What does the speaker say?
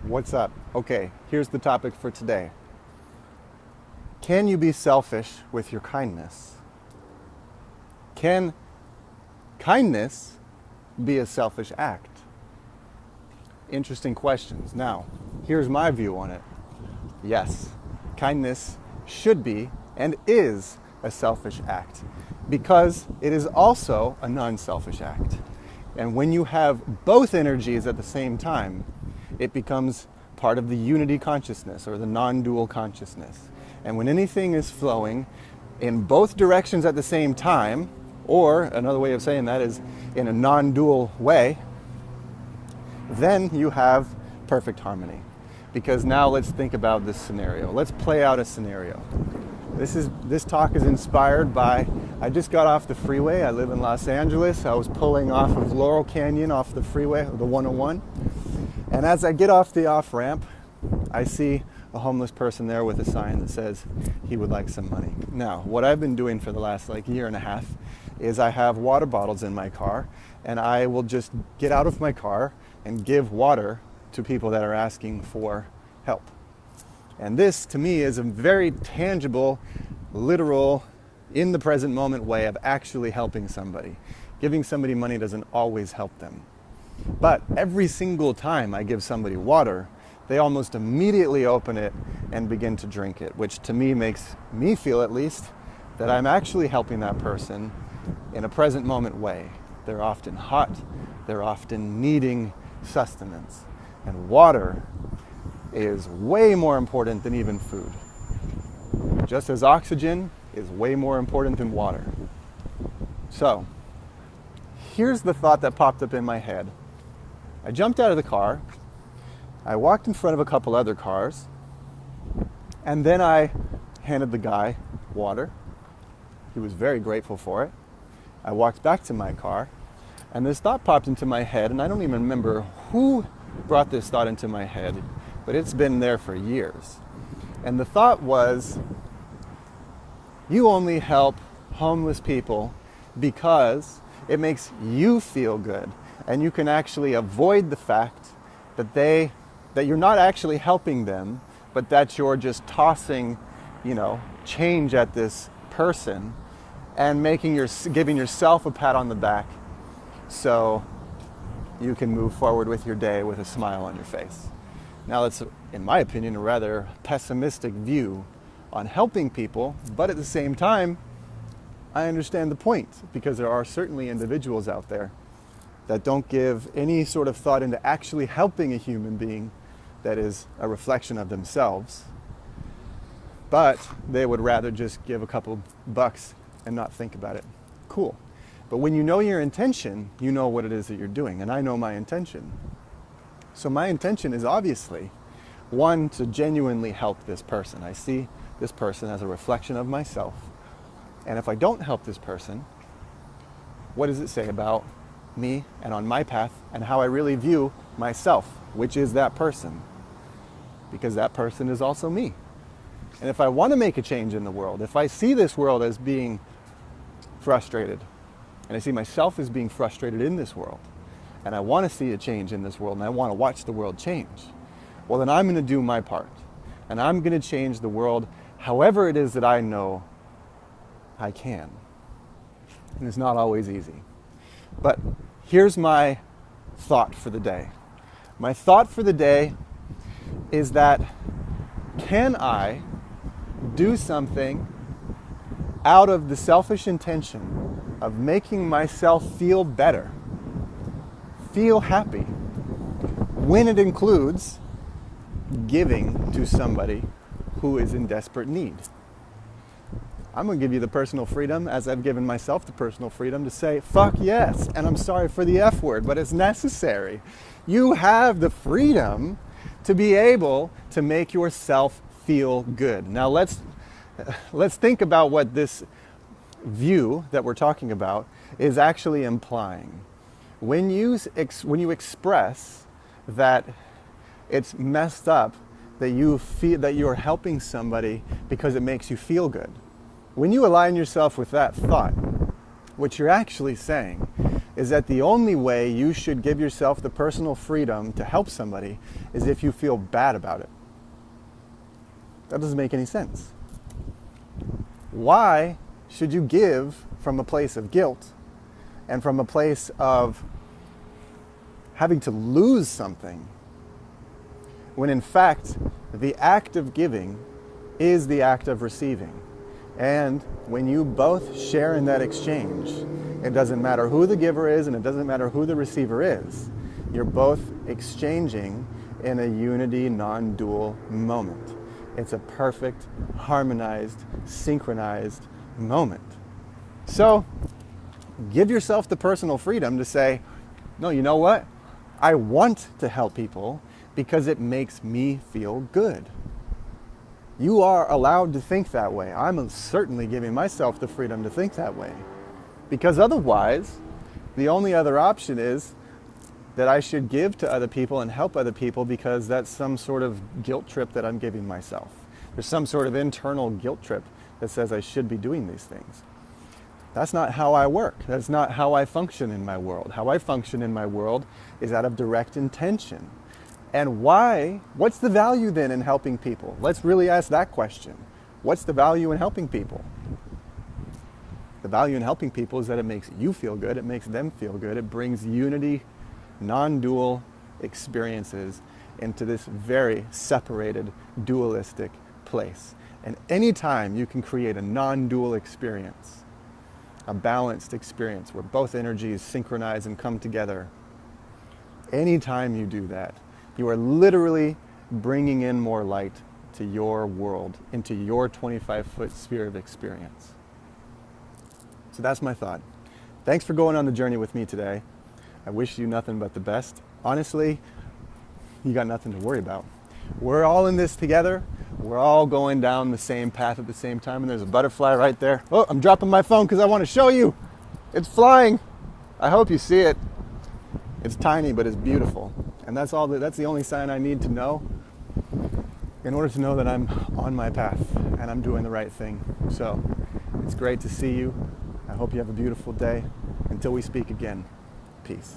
What's up? Okay, here's the topic for today. Can you be selfish with your kindness? Can kindness be a selfish act? Interesting questions. Now, here's my view on it. Yes, kindness should be and is a selfish act because it is also a non-selfish act. And when you have both energies at the same time, it becomes part of the unity consciousness or the non-dual consciousness. And when anything is flowing in both directions at the same time, or another way of saying that is in a non-dual way, then you have perfect harmony. Because now let's think about this scenario. Let's play out a scenario. This talk is inspired by, I just got off the freeway. I live in Los Angeles. I was pulling off of Laurel Canyon off the freeway, the 101. And as I get off the off-ramp, I see a homeless person there with a sign that says he would like some money. Now, what I've been doing for the last year and a half is I have water bottles in my car, and I will just get out of my car and give water to people that are asking for help. And this, to me, is a very tangible, literal, in the present moment way of actually helping somebody. Giving somebody money doesn't always help them. But every single time I give somebody water, they almost immediately open it and begin to drink it, which to me makes me feel, at least, that I'm actually helping that person in a present moment way. They're often hot, they're often needing sustenance. And water is way more important than even food. Just as oxygen is way more important than water. So, here's the thought that popped up in my head. I jumped out of the car, I walked in front of a couple other cars, and then I handed the guy water. He was very grateful for it. I walked back to my car, and this thought popped into my head, and I don't even remember who brought this thought into my head, but it's been there for years. And the thought was, you only help homeless people because it makes you feel good. And you can actually avoid the fact that you're not actually helping them, but that you're just tossing, change at this person and giving yourself a pat on the back so you can move forward with your day with a smile on your face. Now that's, in my opinion, a rather pessimistic view on helping people, but at the same time, I understand the point, because there are certainly individuals out there that don't give any sort of thought into actually helping a human being that is a reflection of themselves, but they would rather just give a couple bucks and not think about it. Cool. But when you know your intention, you know what it is that you're doing, and I know my intention. So my intention is obviously, one, to genuinely help this person. I see this person as a reflection of myself, and if I don't help this person, what does it say about me and on my path and how I really view myself, which is that person? Because that person is also me. And if I want to make a change in the world, if I see this world as being frustrated, and I see myself as being frustrated in this world, and I want to see a change in this world, and I want to watch the world change, well, then I'm going to do my part. And I'm going to change the world however it is that I know I can. And it's not always easy. But here's my thought for the day. My thought for the day is that, can I do something out of the selfish intention of making myself feel better, feel happy, when it includes giving to somebody who is in desperate need? I'm going to give you the personal freedom, as I've given myself the personal freedom, to say, fuck yes, and I'm sorry for the F word, but it's necessary. You have the freedom to be able to make yourself feel good. Now let's think about what this view that we're talking about is actually implying. When you express that it's messed up that you feel that you're helping somebody because it makes you feel good, when you align yourself with that thought, what you're actually saying is that the only way you should give yourself the personal freedom to help somebody is if you feel bad about it. That doesn't make any sense. Why should you give from a place of guilt and from a place of having to lose something, when in fact the act of giving is the act of receiving? And when you both share in that exchange, it doesn't matter who the giver is and it doesn't matter who the receiver is. You're both exchanging in a unity, non-dual moment. It's a perfect, harmonized, synchronized moment. So give yourself the personal freedom to say, no, you know what? I want to help people because it makes me feel good. You are allowed to think that way. I'm certainly giving myself the freedom to think that way. Because otherwise, the only other option is that I should give to other people and help other people because that's some sort of guilt trip that I'm giving myself. There's some sort of internal guilt trip that says I should be doing these things. That's not how I work. That's not how I function in my world. How I function in my world is out of direct intention. And why? What's the value then in helping people? Let's really ask that question. What's the value in helping people? The value in helping people is that it makes you feel good, it makes them feel good, it brings unity, non-dual experiences into this very separated, dualistic place. And anytime you can create a non-dual experience, a balanced experience where both energies synchronize and come together, anytime you do that, you are literally bringing in more light to your world, into your 25-foot sphere of experience. So that's my thought. Thanks for going on the journey with me today. I wish you nothing but the best. Honestly, you got nothing to worry about. We're all in this together. We're all going down the same path at the same time, and there's a butterfly right there. Oh, I'm dropping my phone because I want to show you. It's flying. I hope you see it. It's tiny, but it's beautiful. And that's the only sign I need to know in order to know that I'm on my path and I'm doing the right thing. So it's great to see you. I hope you have a beautiful day. Until we speak again, peace.